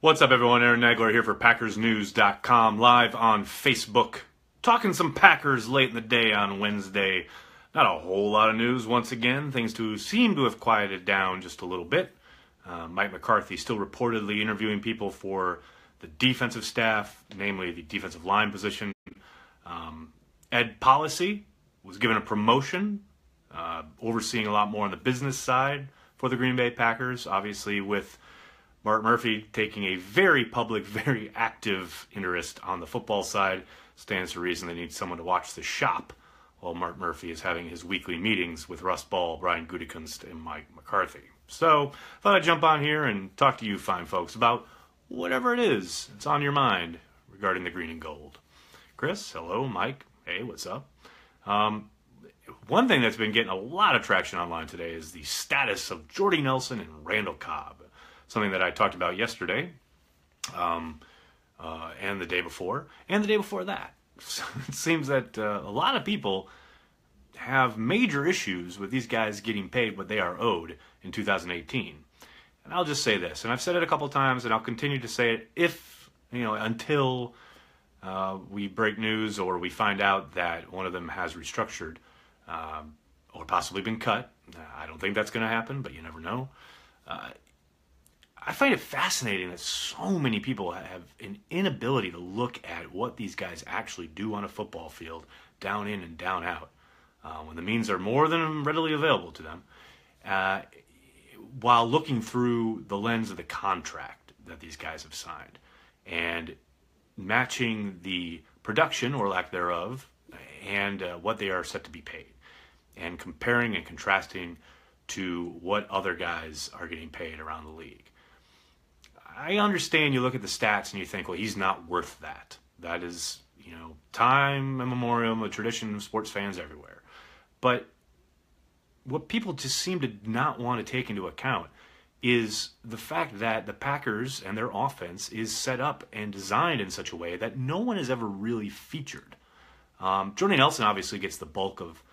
What's up, everyone? Aaron Nagler here for PackersNews.com, live on Facebook. Talking some Packers late in the day on Wednesday. Not a whole lot of news once again. Things seem to have quieted down just a little bit. Mike McCarthy still reportedly interviewing people for the defensive staff, namely the defensive line position. Ed Policy was given a promotion, overseeing a lot more on the business side for the Green Bay Packers, obviously with Mark Murphy taking a very public, very active interest on the football side. Stands to reason they need someone to watch the shop while Mark Murphy is having his weekly meetings with Russ Ball, Brian Gutekunst, and Mike McCarthy. So, thought I'd jump on here and talk to you fine folks about whatever it is that's on your mind regarding the green and gold. Chris, hello. Mike, hey, what's up? One thing that's been getting a lot of traction online today is the status of Jordy Nelson and Randall Cobb. Something that I talked about yesterday, and the day before, and the day before that. So it seems that a lot of people have major issues with these guys getting paid what they are owed in 2018. And I'll just say this, and I've said it a couple times, and I'll continue to say it until we break news or we find out that one of them has restructured or possibly been cut. I don't think that's going to happen, but you never know. I find it fascinating that so many people have an inability to look at what these guys actually do on a football field, down in and down out, when the means are more than readily available to them, while looking through the lens of the contract that these guys have signed and matching the production or lack thereof and what they are set to be paid, and comparing and contrasting to what other guys are getting paid around the league. I understand you look at the stats and you think, well, he's not worth that. That is, time immemorial, a tradition of sports fans everywhere. But what people just seem to not want to take into account is the fact that the Packers and their offense is set up and designed in such a way that no one has ever really featured. Jordy Nelson obviously gets the bulk of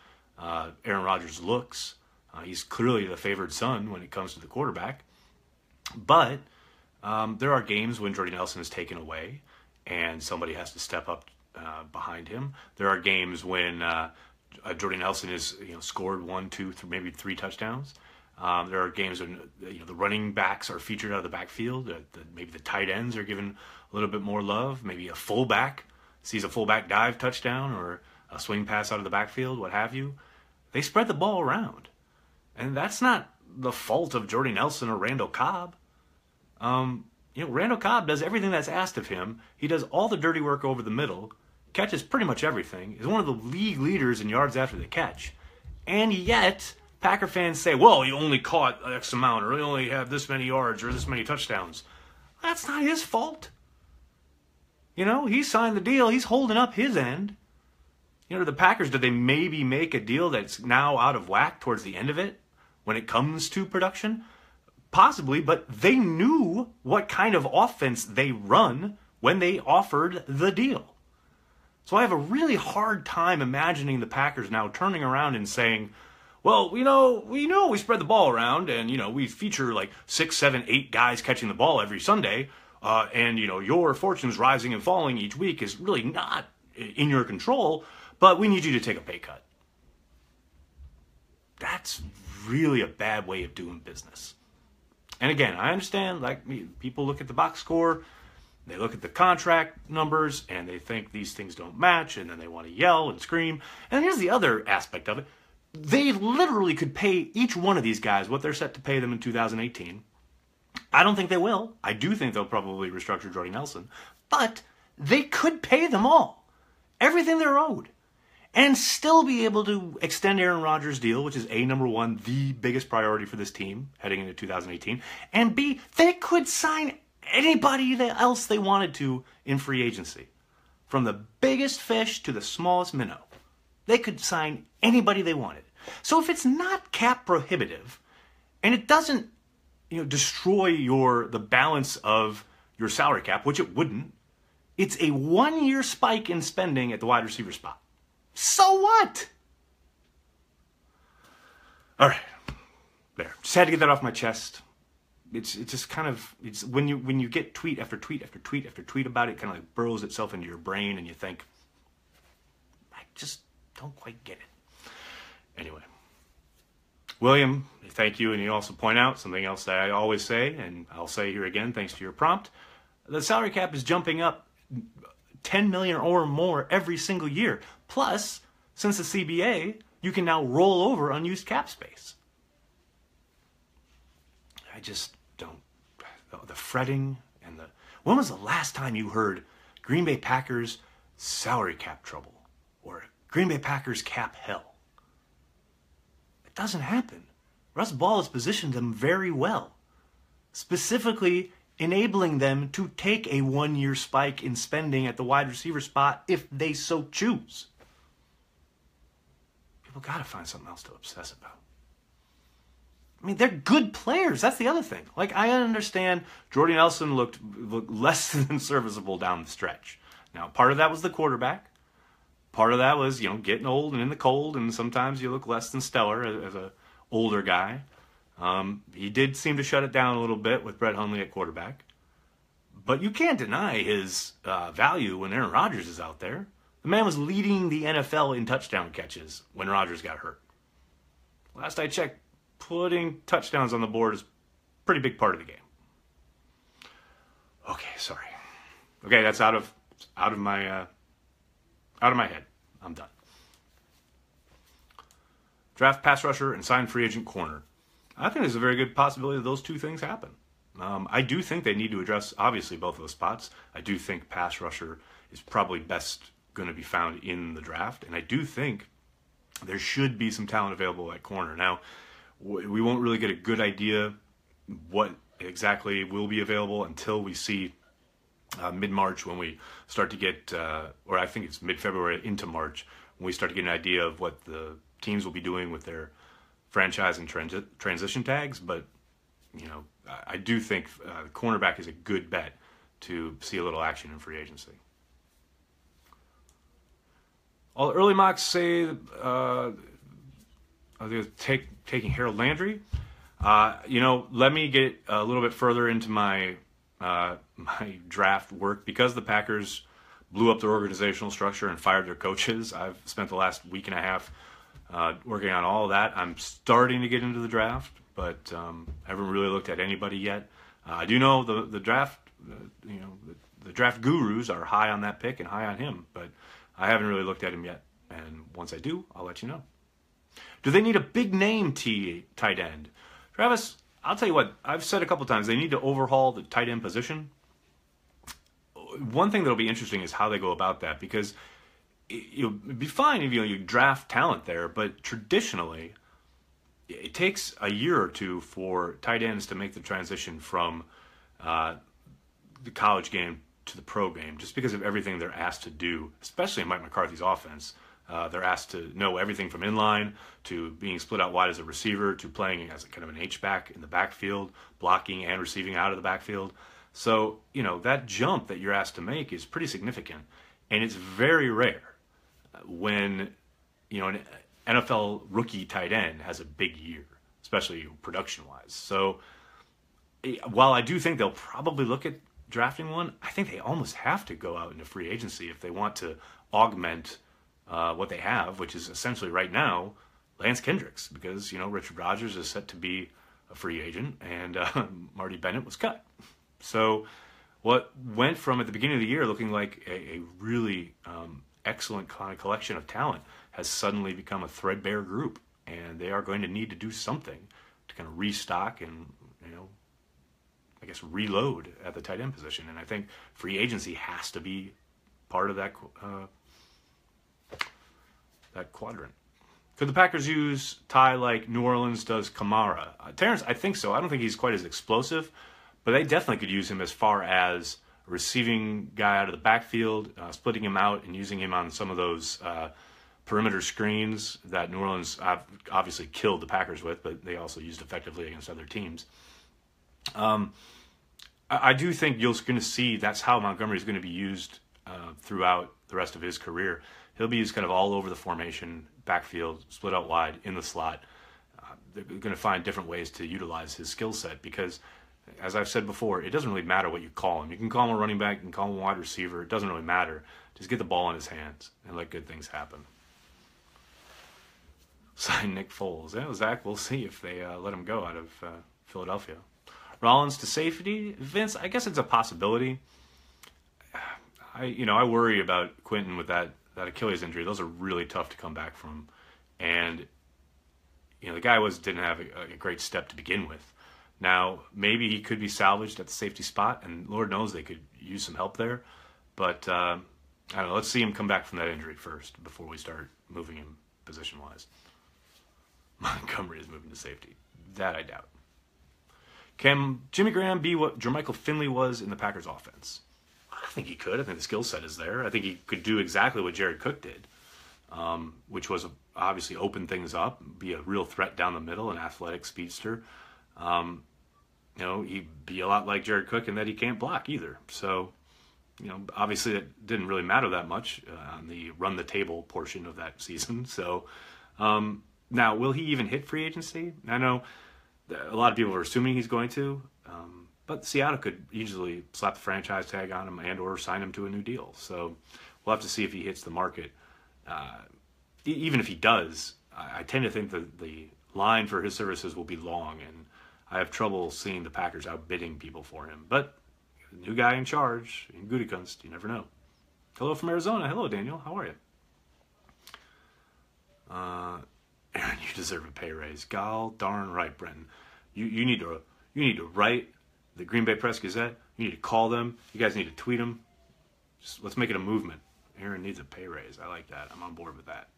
Aaron Rodgers' looks. He's clearly the favored son when it comes to the quarterback. But there are games when Jordy Nelson is taken away and somebody has to step up behind him. There are games when Jordy Nelson is scored 1, 2, maybe 3 touchdowns. There are games when the running backs are featured out of the backfield. Maybe the tight ends are given a little bit more love. Maybe a fullback sees a fullback dive touchdown or a swing pass out of the backfield, what have you. They spread the ball around. And that's not the fault of Jordy Nelson or Randall Cobb. Randall Cobb does everything that's asked of him. He does all the dirty work over the middle, catches pretty much everything, is one of the league leaders in yards after the catch. And yet, Packer fans say, well, you only caught X amount, or you only have this many yards, or this many touchdowns. That's not his fault. He signed the deal. He's holding up his end. The Packers, did they maybe make a deal that's now out of whack towards the end of it when it comes to production? Possibly, but they knew what kind of offense they run when they offered the deal. So I have a really hard time imagining the Packers now turning around and saying, well, we spread the ball around and, we feature like 6, 7, 8 guys catching the ball every Sunday. And, your fortunes rising and falling each week is really not in your control, but we need you to take a pay cut. That's really a bad way of doing business. And again, I understand, people look at the box score, they look at the contract numbers, and they think these things don't match, and then they want to yell and scream. And here's the other aspect of it. They literally could pay each one of these guys what they're set to pay them in 2018. I don't think they will. I do think they'll probably restructure Jordy Nelson. But they could pay them all. Everything they're owed. And still be able to extend Aaron Rodgers' deal, which is A, number one, the biggest priority for this team heading into 2018. And B, they could sign anybody else they wanted to in free agency. From the biggest fish to the smallest minnow. They could sign anybody they wanted. So if it's not cap prohibitive, and it doesn't destroy the balance of your salary cap, which it wouldn't, it's a 1-year spike in spending at the wide receiver spot. So what? All right. There. Just had to get that off my chest. it's just kind of, it's when you get tweet after tweet after tweet after tweet about it, kind of like burrows itself into your brain, and you think, I just don't quite get it. Anyway, William, thank you, and you also point out something else that I always say, and I'll say here again, thanks to your prompt. The salary cap is jumping up 10 million or more every single year. Plus, since the CBA, you can now roll over unused cap space. I just don't. The fretting and the. When was the last time you heard Green Bay Packers salary cap trouble or Green Bay Packers cap hell? It doesn't happen. Russ Ball has positioned them very well, specifically enabling them to take a 1-year spike in spending at the wide receiver spot if they so choose. People got to find something else to obsess about. I mean, they're good players. That's the other thing. Like, I understand Jordy Nelson looked less than serviceable down the stretch. Now, part of that was the quarterback. Part of that was, getting old and in the cold, and sometimes you look less than stellar as an older guy. He did seem to shut it down a little bit with Brett Hundley at quarterback. But you can't deny his value when Aaron Rodgers is out there. The man was leading the NFL in touchdown catches when Rodgers got hurt. Last I checked, putting touchdowns on the board is a pretty big part of the game. Okay, sorry. Okay, that's out of my head. I'm done. Draft pass rusher and sign free agent corner. I think there's a very good possibility that those two things happen. I do think they need to address, obviously, both of those spots. I do think pass rusher is probably best going to be found in the draft, and I do think there should be some talent available at corner. Now, we won't really get a good idea what exactly will be available until we see mid-March, when we start to get, or I think it's mid-February into March, when we start to get an idea of what the teams will be doing with their franchise and transition tags. But, I do think cornerback is a good bet to see a little action in free agency. All the early mocks say they're taking Harold Landry. Let me get a little bit further into my draft work. Because the Packers blew up their organizational structure and fired their coaches, I've spent the last week and a half working on all of that. I'm starting to get into the draft, but haven't really looked at anybody yet. I do know the draft, the draft gurus are high on that pick and high on him, but I haven't really looked at him yet. And once I do, I'll let you know. Do they need a big name tight end? Travis, I'll tell you what, I've said a couple times, they need to overhaul the tight end position. One thing that'll be interesting is how they go about that, because it'd be fine if you draft talent there, but traditionally it takes a year or two for tight ends to make the transition from the college game to the pro game, just because of everything they're asked to do, especially in Mike McCarthy's offense. They're asked to know everything from inline to being split out wide as a receiver to playing as a kind of an H-back in the backfield, blocking and receiving out of the backfield. So, that jump that you're asked to make is pretty significant. And it's very rare when, an NFL rookie tight end has a big year, especially production-wise. So while I do think they'll probably look at drafting one, I think they almost have to go out into free agency if they want to augment what they have, which is essentially right now Lance Kendricks, because Richard Rodgers is set to be a free agent and Marty Bennett was cut. So what went from at the beginning of the year looking like a really excellent kind of collection of talent has suddenly become a threadbare group, and they are going to need to do something to kind of restock and I guess reload at the tight end position. And I think free agency has to be part of that that quadrant. Could the Packers use Ty like New Orleans does Kamara? Terrence, I think so. I don't think he's quite as explosive, but they definitely could use him as far as a receiving guy out of the backfield, splitting him out and using him on some of those perimeter screens that New Orleans obviously killed the Packers with, but they also used effectively against other teams. I do think you're going to see that's how Montgomery is going to be used throughout the rest of his career. He'll be used kind of all over the formation, backfield, split out wide, in the slot. They're going to find different ways to utilize his skill set because as I've said before, it doesn't really matter what you call him. You can call him a running back, you can call him a wide receiver. It doesn't really matter. Just get the ball in his hands and let good things happen. Sign Nick Foles. Yeah, Zach, we'll see if they let him go out of Philadelphia. Rollins to safety. Vince, I guess it's a possibility. I worry about Quentin with that Achilles injury. Those are really tough to come back from. And, the guy didn't have a great step to begin with. Now, maybe he could be salvaged at the safety spot, and Lord knows they could use some help there. But, I don't know, let's see him come back from that injury first before we start moving him position-wise. Montgomery is moving to safety. That I doubt. Can Jimmy Graham be what Jermichael Finley was in the Packers offense? I think he could. I think the skill set is there. I think he could do exactly what Jared Cook did, which was obviously open things up, be a real threat down the middle, an athletic speedster. He'd be a lot like Jared Cook in that he can't block either. So, obviously it didn't really matter that much on the run the table portion of that season. So, now, will he even hit free agency? I know a lot of people are assuming he's going to, but Seattle could easily slap the franchise tag on him and or sign him to a new deal. So we'll have to see if he hits the market. Even if he does, I tend to think that the line for his services will be long, and I have trouble seeing the Packers outbidding people for him. But new guy in charge, in Gutekunst, you never know. Hello from Arizona. Hello, Daniel. How are you? Aaron, you deserve a pay raise. Gall darn right, Brenton. You need to write the Green Bay Press Gazette. You need to call them. You guys need to tweet them. Just let's make it a movement. Aaron needs a pay raise. I like that. I'm on board with that.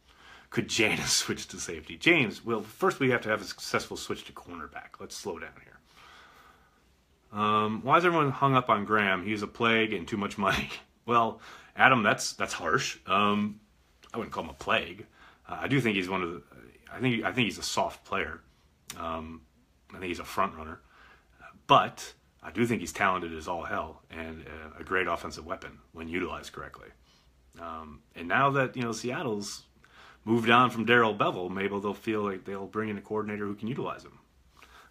Could Janis switch to safety? James, well, first we have to have a successful switch to cornerback. Let's slow down here. Why is everyone hung up on Graham? He's a plague and too much money. Well, Adam, that's harsh. I wouldn't call him a plague. I do think he's one of the. I think he's a soft player. I think he's a front runner, but I do think he's talented as all hell and a great offensive weapon when utilized correctly. And now that Seattle's moved on from Darrell Bevell, maybe they'll feel like they'll bring in a coordinator who can utilize him.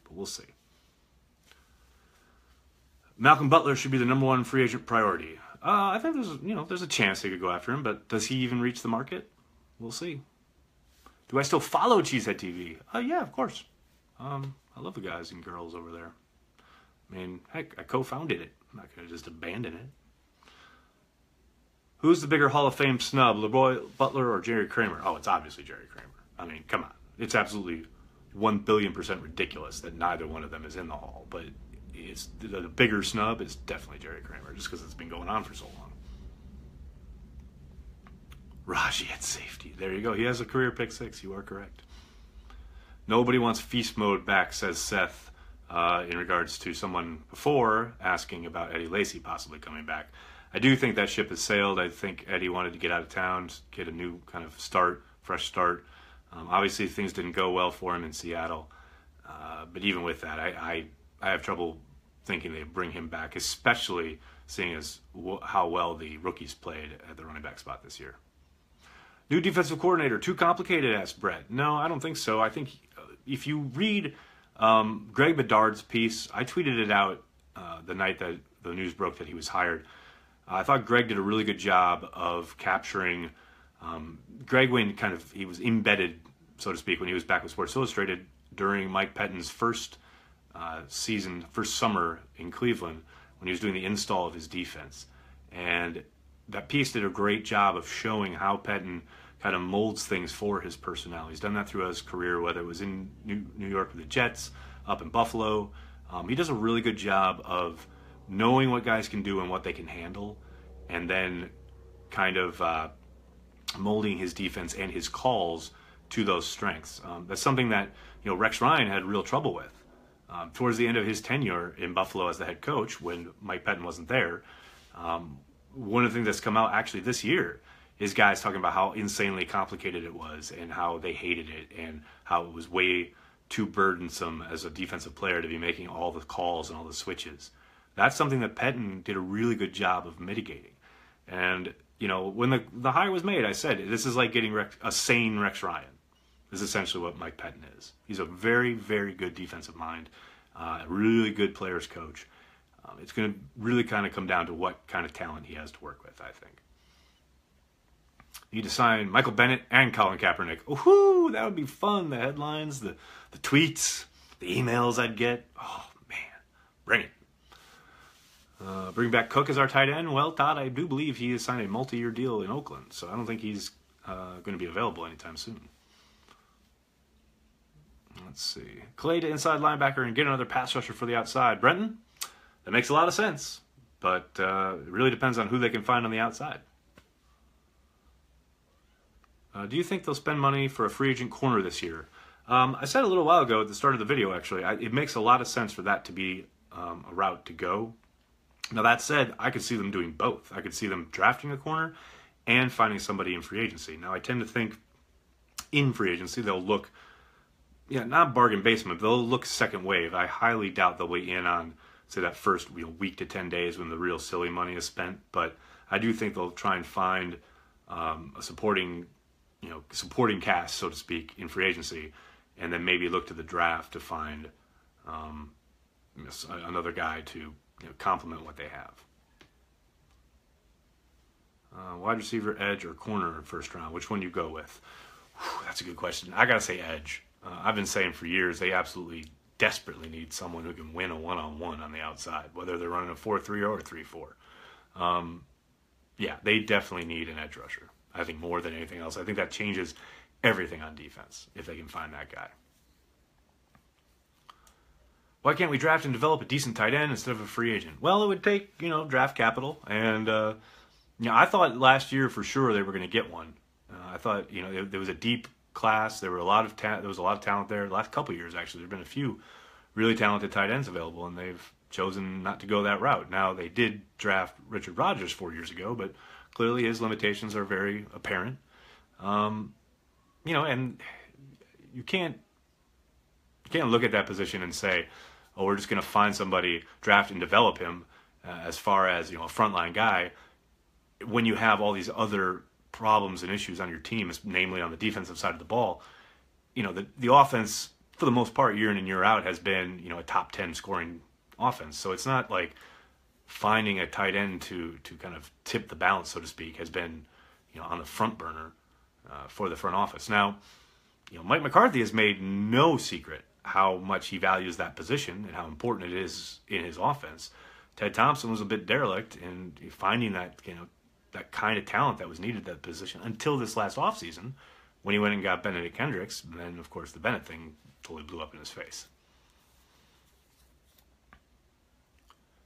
But we'll see. Malcolm Butler should be the number one free agent priority. I think there's a chance they could go after him, but does he even reach the market? We'll see. Do I still follow Cheesehead TV? Yeah, of course. I love the guys and girls over there. I mean, heck, I co-founded it. I'm not going to just abandon it. Who's the bigger Hall of Fame snub, LeRoy Butler or Jerry Kramer? Oh, it's obviously Jerry Kramer. I mean, come on. It's absolutely 1,000,000,000% ridiculous that neither one of them is in the Hall. But the bigger snub is definitely Jerry Kramer, just because it's been going on for so long. Raji at safety. There you go. He has a career pick 6. You are correct. Nobody wants feast mode back, says Seth, in regards to someone before asking about Eddie Lacy possibly coming back. I do think that ship has sailed. I think Eddie wanted to get out of town, get a new kind of start, fresh start. Obviously, things didn't go well for him in Seattle. But even with that, I have trouble thinking they'd bring him back, especially seeing as how well the rookies played at the running back spot this year. New defensive coordinator, too complicated, asked Brett. No, I don't think so. I think if you read Greg Bedard's piece, I tweeted it out the night that the news broke that he was hired. I thought Greg did a really good job of capturing Greg when he was embedded, so to speak, when he was back with Sports Illustrated during Mike Pettine's first summer in Cleveland when he was doing the install of his defense. And that piece did a great job of showing how Pettine kind of molds things for his personnel. He's done that throughout his career, whether it was in New York with the Jets, up in Buffalo. He does a really good job of knowing what guys can do and what they can handle, and then kind of molding his defense and his calls to those strengths. That's something that Rex Ryan had real trouble with. Towards the end of his tenure in Buffalo as the head coach, when Mike Pettine wasn't there, one of the things that's come out actually this year is guys talking about how insanely complicated it was and how they hated it and how it was way too burdensome as a defensive player to be making all the calls and all the switches. That's something that Pettine did a really good job of mitigating. And, when the hire was made, I said, this is like getting a sane Rex Ryan. This is essentially what Mike Pettine is. He's a very, very good defensive mind. a really good players coach. It's going to really kind of come down to what kind of talent he has to work with, I think. Need to sign Michael Bennett and Colin Kaepernick. Woohoo! That would be fun. The headlines, the tweets, the emails I'd get. Oh, man. Bring it. Bring back Cook as our tight end. Well, Todd, I do believe he has signed a multi-year deal in Oakland, so I don't think he's going to be available anytime soon. Let's see. Clay to inside linebacker and get another pass rusher for the outside. Brenton, that makes a lot of sense, but it really depends on who they can find on the outside. Do you think they'll spend money for a free agent corner this year? I said a little while ago at the start of the video, actually, it makes a lot of sense for that to be a route to go. Now, that said, I could see them doing both. I could see them drafting a corner and finding somebody in free agency. Now, I tend to think in free agency they'll look, not bargain basement, but they'll look second wave. I highly doubt they'll be in on, say, that first week to 10 days when the real silly money is spent. But I do think they'll try and find a supporting cast, so to speak, in free agency, and then maybe look to the draft to find another guy to complement what they have. Wide receiver, edge, or corner in first round? Which one do you go with? Whew, that's a good question. I gotta say edge. I've been saying for years they absolutely desperately need someone who can win a one-on-one on the outside, whether they're running a 4-3 or a 3-4. They definitely need an edge rusher. I think more than anything else. I think that changes everything on defense if they can find that guy. Why can't we draft and develop a decent tight end instead of a free agent? Well, it would take, draft capital. And, I thought last year for sure they were going to get one. I thought, there was a deep class. There was a lot of talent there. The last couple of years, actually, there have been a few really talented tight ends available, and they've chosen not to go that route. Now, they did draft Richard Rodgers 4 years ago, but clearly his limitations are very apparent. And you can't look at that position and say, oh, we're just going to find somebody, draft and develop him as far as, a frontline guy, when you have all these other problems and issues on your team, namely on the defensive side of the ball. The offense, for the most part, year in and year out, has been, a top 10 scoring offense. So it's not like finding a tight end to kind of tip the balance, so to speak, has been, on the front burner for the front office. Now, Mike McCarthy has made no secret how much he values that position and how important it is in his offense. Ted Thompson was a bit derelict in finding that, that kind of talent that was needed at that position until this last offseason when he went and got Benedict Kendricks. And then, of course, the Bennett thing totally blew up in his face.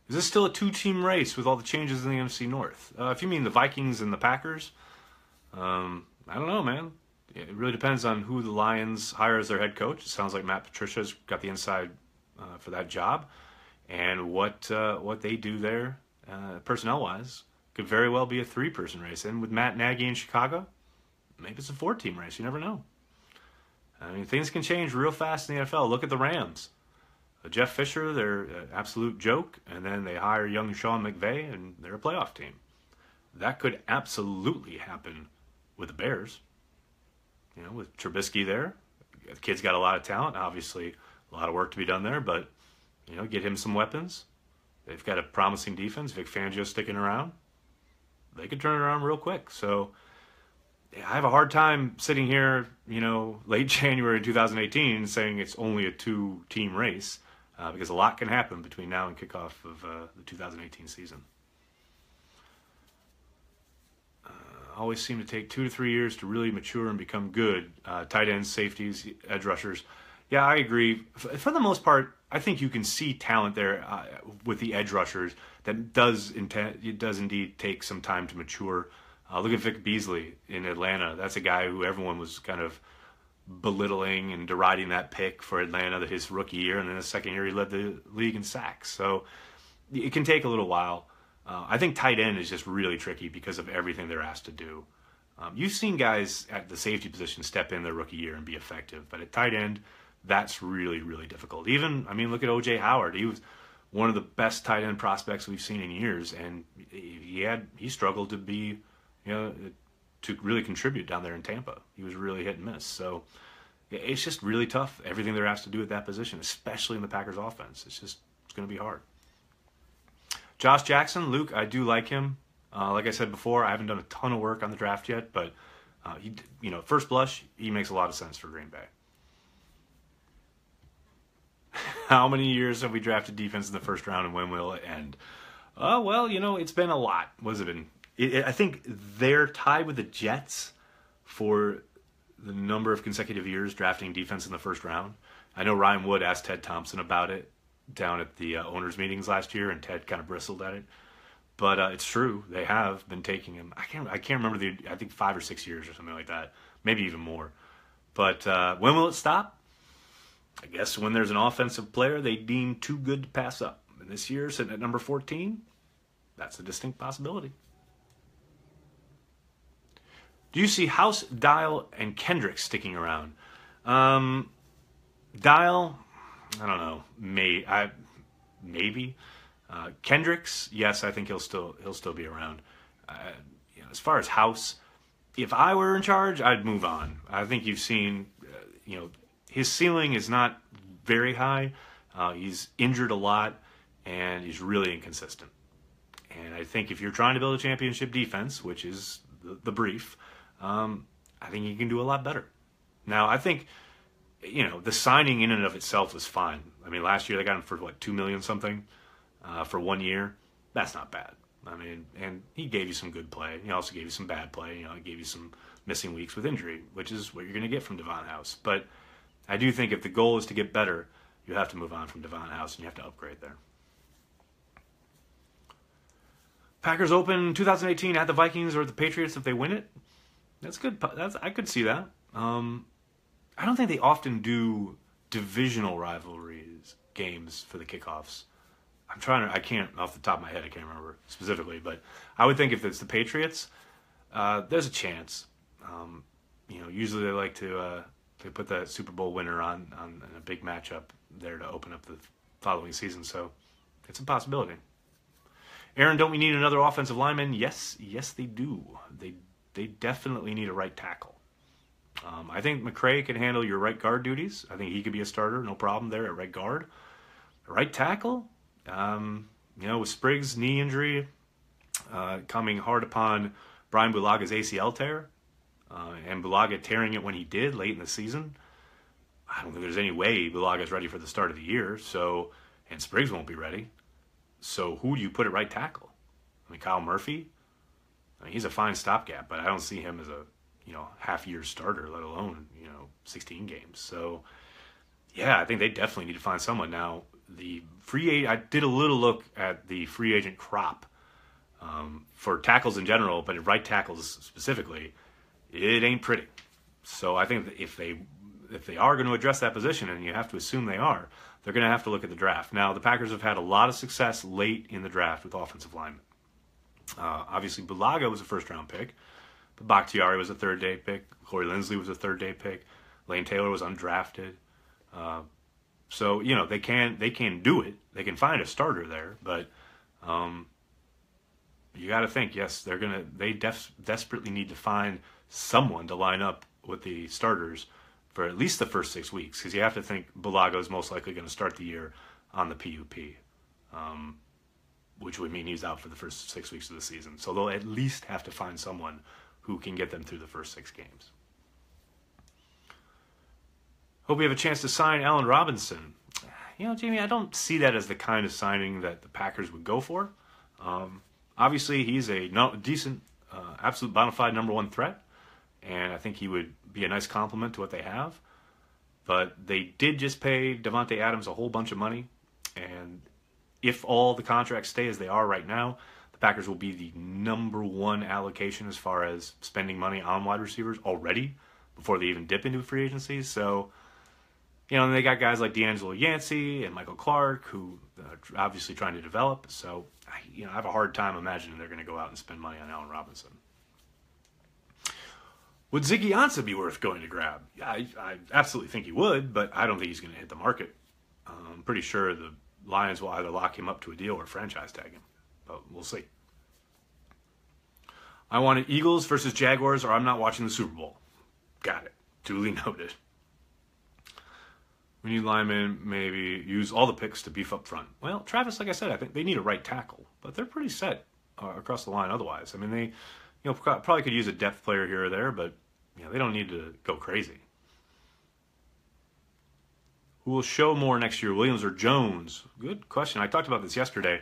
Is this still a two-team race with all the changes in the NFC North? If you mean the Vikings and the Packers, I don't know, man. It really depends on who the Lions hire as their head coach. It sounds like Matt Patricia's got the inside for that job. And what they do there, personnel-wise, could very well be a three-person race. And with Matt Nagy in Chicago, maybe it's a four-team race. You never know. I mean, things can change real fast in the NFL. Look at the Rams. Jeff Fisher, they're an absolute joke, and then they hire young Sean McVay, and they're a playoff team. That could absolutely happen with the Bears. With Trubisky there. The kid's got a lot of talent. Obviously, a lot of work to be done there, but, get him some weapons. They've got a promising defense. Vic Fangio sticking around. They could turn it around real quick. So, I have a hard time sitting here, late January 2018 saying it's only a two-team race because a lot can happen between now and kickoff of the 2018 season. Always seem to take 2 to 3 years to really mature and become good. Tight ends, safeties, edge rushers. Yeah, I agree. For the most part, I think you can see talent there with the edge rushers that does indeed take some time to mature. Look at Vic Beasley in Atlanta. That's a guy who everyone was kind of belittling and deriding that pick for Atlanta his rookie year, and then the second year he led the league in sacks. So it can take a little while. I think tight end is just really tricky because of everything they're asked to do. You've seen guys at the safety position step in their rookie year and be effective, but at tight end, that's really, really difficult. Look at O.J. Howard. He was one of the best tight end prospects we've seen in years, and he struggled to be, to really contribute down there in Tampa. He was really hit and miss. So, it's just really tough, everything they're asked to do at that position, especially in the Packers offense. It's going to be hard. Josh Jackson, Luke, I do like him. Like I said before, I haven't done a ton of work on the draft yet, but first blush, he makes a lot of sense for Green Bay. How many years have we drafted defense in the first round, and when will it end? Well, it's been a lot. What has it been? I think they're tied with the Jets for the number of consecutive years drafting defense in the first round. I know Ryan Wood asked Ted Thompson about it down at the owners' meetings last year, and Ted kind of bristled at it. But it's true. They have been taking him. I can't remember I think 5 or 6 years or something like that. Maybe even more. But when will it stop? I guess when there's an offensive player they deem too good to pass up. And this year, sitting at number 14, that's a distinct possibility. Do you see House, Dial, and Kendricks sticking around? Dial, I don't know. Maybe. Kendricks, yes, I think he'll still be around. As far as House, if I were in charge, I'd move on. I think you've seen, his ceiling is not very high. He's injured a lot, and he's really inconsistent. And I think if you're trying to build a championship defense, which is the brief, I think you can do a lot better. Now, I think, the signing in and of itself was fine. I mean, last year they got him for, $2 million something for 1 year. That's not bad. I mean, and he gave you some good play. He also gave you some bad play. He gave you some missing weeks with injury, which is what you're going to get from Devon House. But I do think if the goal is to get better, you have to move on from Devon House and you have to upgrade there. Packers open 2018 at the Vikings or the Patriots if they win it. That's good. I could see that. I don't think they often do divisional rivalries games for the kickoffs. I can't, off the top of my head, I can't remember specifically, but I would think if it's the Patriots, there's a chance. Usually they like to they put the Super Bowl winner on a big matchup there to open up the following season, so it's a possibility. Aaron, don't we need another offensive lineman? Yes, they do. They definitely need a right tackle. I think McCray can handle your right guard duties. I think he could be a starter, no problem there at right guard. Right tackle, with Spriggs' knee injury coming hard upon Brian Bulaga's ACL tear, and Bulaga tearing it when he did late in the season, I don't think there's any way Bulaga's ready for the start of the year, and Spriggs won't be ready. So who do you put at right tackle? Kyle Murphy? He's a fine stopgap, but I don't see him as a half-year starter, let alone 16 games. So yeah, I think they definitely need to find someone. Now I did a little look at the free agent crop for tackles in general, but at right tackles specifically, it ain't pretty. So I think that if they are going to address that position, and you have to assume they are, they're going to have to look at the draft. Now, the Packers have had a lot of success late in the draft with offensive linemen. Obviously, Bulaga was a first-round pick, but Bakhtiari was a third-day pick. Corey Linsley was a third-day pick. Lane Taylor was undrafted. So they can do it. They can find a starter there, but you got to think. Yes, they desperately need to find someone to line up with the starters for at least the first 6 weeks, because you have to think Bulaga is most likely going to start the year on the PUP, which would mean he's out for the first 6 weeks of the season. So they'll at least have to find someone who can get them through the first 6 games. Hope we have a chance to sign Allen Robinson. Jamie, I don't see that as the kind of signing that the Packers would go for. Obviously, he's a decent, absolute bona fide number 1 threat, and I think he would be a nice compliment to what they have. But they did just pay Davante Adams a whole bunch of money, and if all the contracts stay as they are right now, the Packers will be the number 1 allocation as far as spending money on wide receivers already before they even dip into free agency. So, and they got guys like D'Angelo Yancey and Michael Clark who are obviously trying to develop. So, I have a hard time imagining they're going to go out and spend money on Allen Robinson. Would Ziggy Ansah be worth going to grab? Yeah, I absolutely think he would, but I don't think he's going to hit the market. I'm pretty sure the Lions will either lock him up to a deal or franchise tag him, but we'll see. I wanted Eagles versus Jaguars, or I'm not watching the Super Bowl. Got it. Duly noted. We need linemen, maybe use all the picks to beef up front. Well, Travis, like I said, I think they need a right tackle, but they're pretty set across the line otherwise. I mean, they probably could use a depth player here or there, but they don't need to go crazy. Who will show more next year, Williams or Jones? Good question. I talked about this yesterday.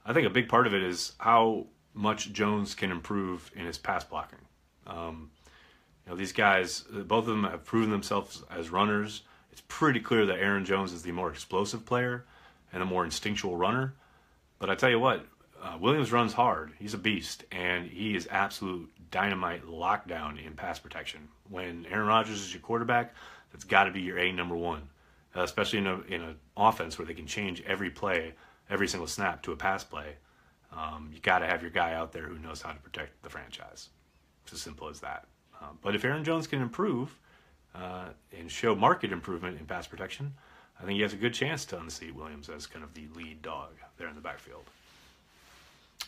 I think a big part of it is how much Jones can improve in his pass blocking. These guys, both of them have proven themselves as runners. It's pretty clear that Aaron Jones is the more explosive player and the more instinctual runner. But I tell you what, Williams runs hard. He's a beast, and he is absolute dynamite lockdown in pass protection. When Aaron Rodgers is your quarterback, that's got to be your number one, especially in an offense where they can change every play, every single snap to a pass play. You got to have your guy out there who knows how to protect the franchise. It's as simple as that. But if Aaron Jones can improve and show market improvement in pass protection, I think he has a good chance to unseat Williams as kind of the lead dog there in the backfield.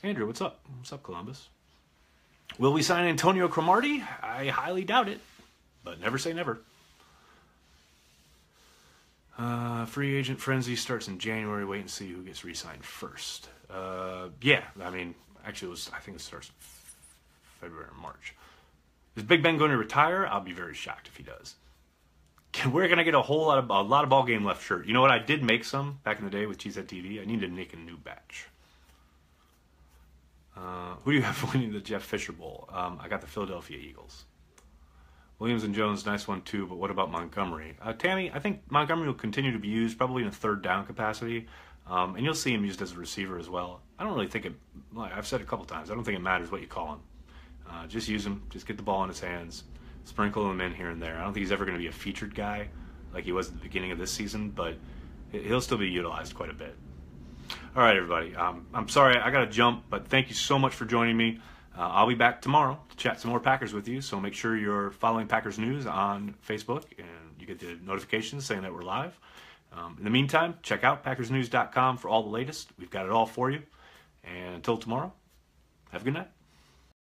Andrew, what's up? What's up, Columbus? Will we sign Antonio Cromartie? I highly doubt it, but never say never. Free agent frenzy starts in January. Wait and see who gets re-signed first. Yeah, I mean, actually, I think it starts February or March. Is Big Ben going to retire? I'll be very shocked if he does. We're going to get a lot of ball game left shirt. You know what? I did make some back in the day with Cheesehead TV. I need to make a new batch. Who do you have winning the Jeff Fisher Bowl? I got the Philadelphia Eagles. Williams and Jones, nice one too, but what about Montgomery? Tammy, I think Montgomery will continue to be used probably in a third down capacity, and you'll see him used as a receiver as well. I don't really think it, like I've said a couple times, I don't think it matters what you call him. Just use him, just get the ball in his hands, sprinkle him in here and there. I don't think he's ever going to be a featured guy like he was at the beginning of this season, but he'll still be utilized quite a bit. All right, everybody. I'm sorry I got to jump, but thank you so much for joining me. I'll be back tomorrow to chat some more Packers with you, so make sure you're following Packers News on Facebook, and you get the notifications saying that we're live. In the meantime, check out PackersNews.com for all the latest. We've got it all for you. And until tomorrow, have a good night.